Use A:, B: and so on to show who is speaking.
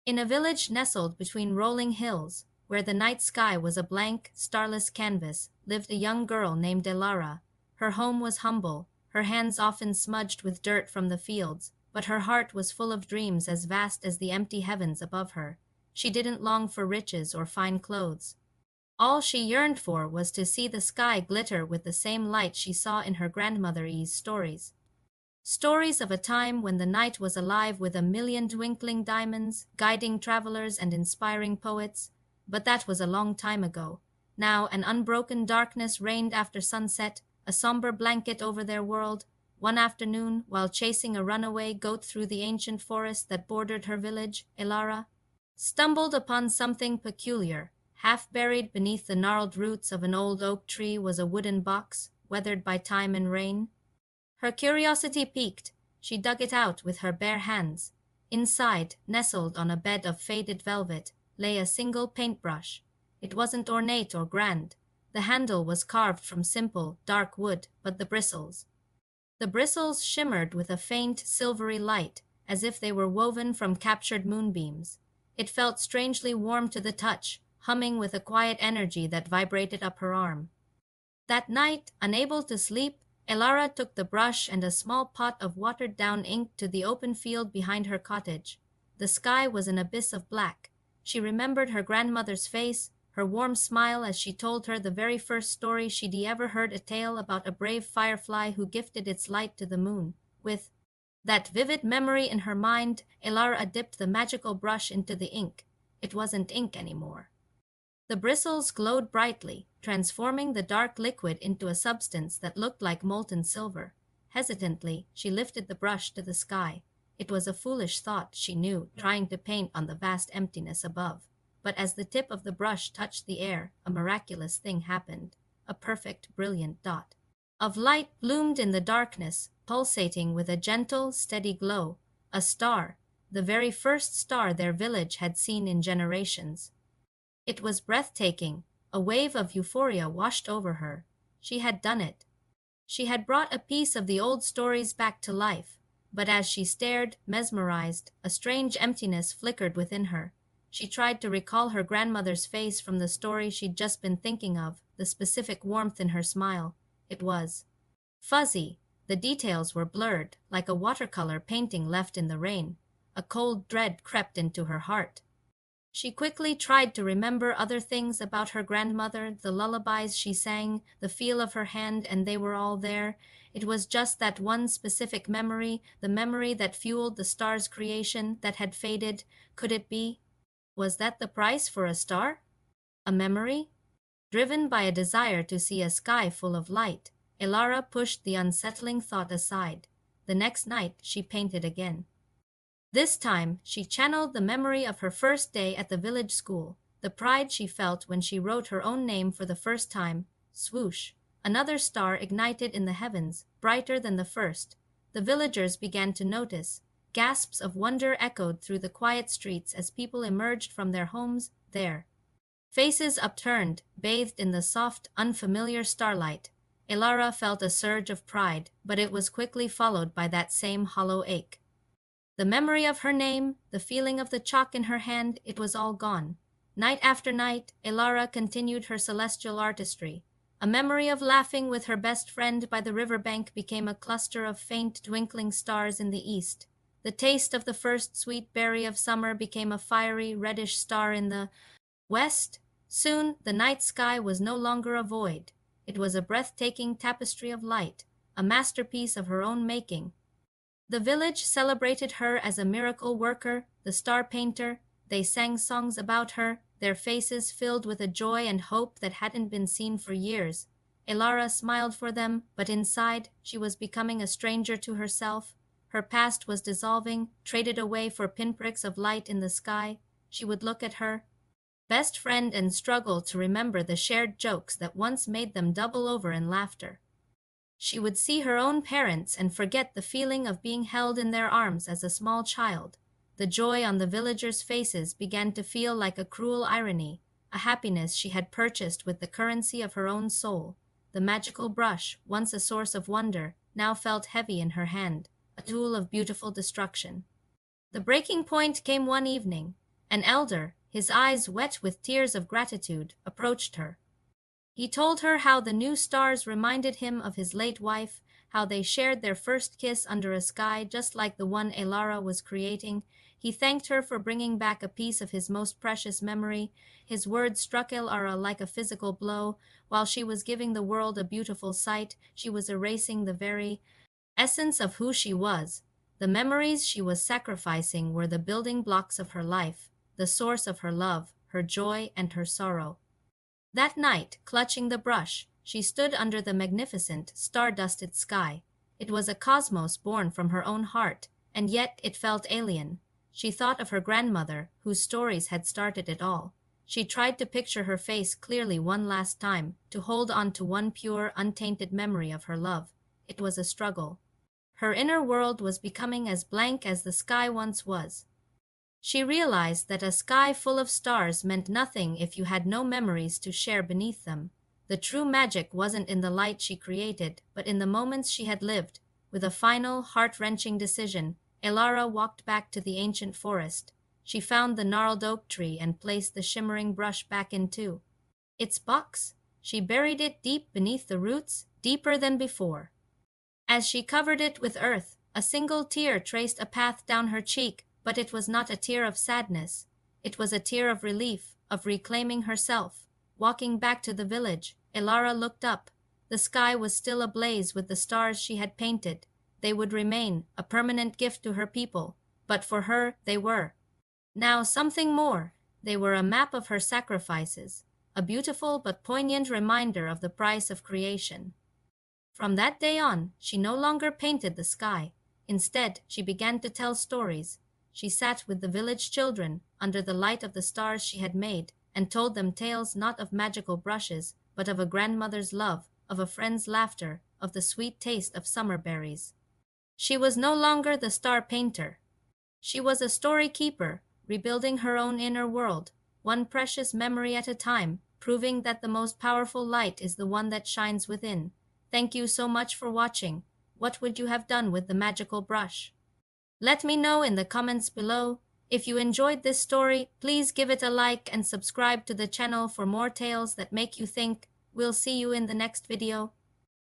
A: In a village nestled between rolling hills, where the night sky was a blank, starless canvas, lived a young girl named Elara. Her home was humble, her hands often smudged with dirt from the fields, but her heart was full of dreams as vast as the empty heavens above her. She didn't long for riches or fine clothes. All she yearned for was to see the sky glitter with the same light she saw in her grandmother's stories. Stories of a time when the night was alive with a million twinkling diamonds, guiding travelers and inspiring poets. But that was a long time ago. Now an unbroken darkness reigned after sunset, a somber blanket over their world. One afternoon, while chasing a runaway goat through the ancient forest that bordered her village, Elara stumbled upon something peculiar. Half buried beneath the gnarled roots of an old oak tree was a wooden box, weathered by time and rain. Her curiosity piqued. She dug it out with her bare hands. Inside, nestled on a bed of faded velvet, lay a single paintbrush. It wasn't ornate or grand. The handle was carved from simple, dark wood, but the bristles shimmered with a faint, silvery light, as if they were woven from captured moonbeams. It felt strangely warm to the touch, humming with a quiet energy that vibrated up her arm. That night, unable to sleep, Elara took the brush and a small pot of watered-down ink to the open field behind her cottage. The sky was an abyss of black. She remembered her grandmother's face, her warm smile as she told her the very first story she'd ever heard, a tale about a brave firefly who gifted its light to the moon. With that vivid memory in her mind, Elara dipped the magical brush into the ink. It wasn't ink anymore. The bristles glowed brightly, transforming the dark liquid into a substance that looked like molten silver. Hesitantly, she lifted the brush to the sky. It was a foolish thought, she knew, trying to paint on the vast emptiness above. But as the tip of the brush touched the air, a miraculous thing happened. A perfect, brilliant dot of light bloomed in the darkness, pulsating with a gentle, steady glow. A star, the very first star their village had seen in generations. It was breathtaking. A wave of euphoria washed over her. She had done it. She had brought a piece of the old stories back to life. But as she stared, mesmerized, a strange emptiness flickered within her. She tried to recall her grandmother's face from the story she'd just been thinking of, the specific warmth in her smile. It was fuzzy. The details were blurred, like a watercolor painting left in the rain. A cold dread crept into her heart. She quickly tried to remember other things about her grandmother, the lullabies she sang, the feel of her hand, and they were all there. It was just that one specific memory, the memory that fueled the star's creation, that had faded. Could it be? Was that the price for a star? A memory? Driven by a desire to see a sky full of light, Elara pushed the unsettling thought aside. The next night she painted again. This time, she channeled the memory of her first day at the village school, the pride she felt when she wrote her own name for the first time. Swoosh! Another star ignited in the heavens, brighter than the first. The villagers began to notice. Gasps of wonder echoed through the quiet streets as people emerged from their homes there. Faces upturned, bathed in the soft, unfamiliar starlight. Elara felt a surge of pride, but it was quickly followed by that same hollow ache. The memory of her name, the feeling of the chalk in her hand, it was all gone. Night after night, Elara continued her celestial artistry. A memory of laughing with her best friend by the riverbank became a cluster of faint, twinkling stars in the east. The taste of the first sweet berry of summer became a fiery, reddish star in the west. Soon, the night sky was no longer a void. It was a breathtaking tapestry of light, a masterpiece of her own making. The village celebrated her as a miracle worker, the star painter. They sang songs about her, their faces filled with a joy and hope that hadn't been seen for years. Elara smiled for them, but inside, she was becoming a stranger to herself. Her past was dissolving, traded away for pinpricks of light in the sky. She would look at her best friend and struggle to remember the shared jokes that once made them double over in laughter. She would see her own parents and forget the feeling of being held in their arms as a small child. The joy on the villagers' faces began to feel like a cruel irony, a happiness she had purchased with the currency of her own soul. The magical brush, once a source of wonder, now felt heavy in her hand, a tool of beautiful destruction. The breaking point came one evening. An elder, his eyes wet with tears of gratitude, approached her. He told her how the new stars reminded him of his late wife, how they shared their first kiss under a sky just like the one Elara was creating. He thanked her for bringing back a piece of his most precious memory. His words struck Elara like a physical blow. While she was giving the world a beautiful sight, she was erasing the very essence of who she was. The memories she was sacrificing were the building blocks of her life, the source of her love, her joy, and her sorrow. That night, clutching the brush, she stood under the magnificent, star-dusted sky. It was a cosmos born from her own heart, and yet it felt alien. She thought of her grandmother, whose stories had started it all. She tried to picture her face clearly one last time, to hold on to one pure, untainted memory of her love. It was a struggle. Her inner world was becoming as blank as the sky once was. She realized that a sky full of stars meant nothing if you had no memories to share beneath them. The true magic wasn't in the light she created, but in the moments she had lived. With a final, heart-wrenching decision, Elara walked back to the ancient forest. She found the gnarled oak tree and placed the shimmering brush back into its box. She buried it deep beneath the roots, deeper than before. As she covered it with earth, a single tear traced a path down her cheek, but it was not a tear of sadness. It was a tear of relief, of reclaiming herself. Walking back to the village, Elara looked up. The sky was still ablaze with the stars she had painted. They would remain, a permanent gift to her people, but for her they were now something more. They were a map of her sacrifices, a beautiful but poignant reminder of the price of creation. From that day on, she no longer painted the sky. Instead, she began to tell stories. She sat with the village children under the light of the stars she had made and told them tales not of magical brushes, but of a grandmother's love, of a friend's laughter, of the sweet taste of summer berries. She was no longer the star painter. She was a story keeper, rebuilding her own inner world, one precious memory at a time, proving that the most powerful light is the one that shines within. Thank you so much for watching. What would you have done with the magical brush? Let me know in the comments below. If you enjoyed this story, please give it a like and subscribe to the channel for more tales that make you think. We'll see you in the next video.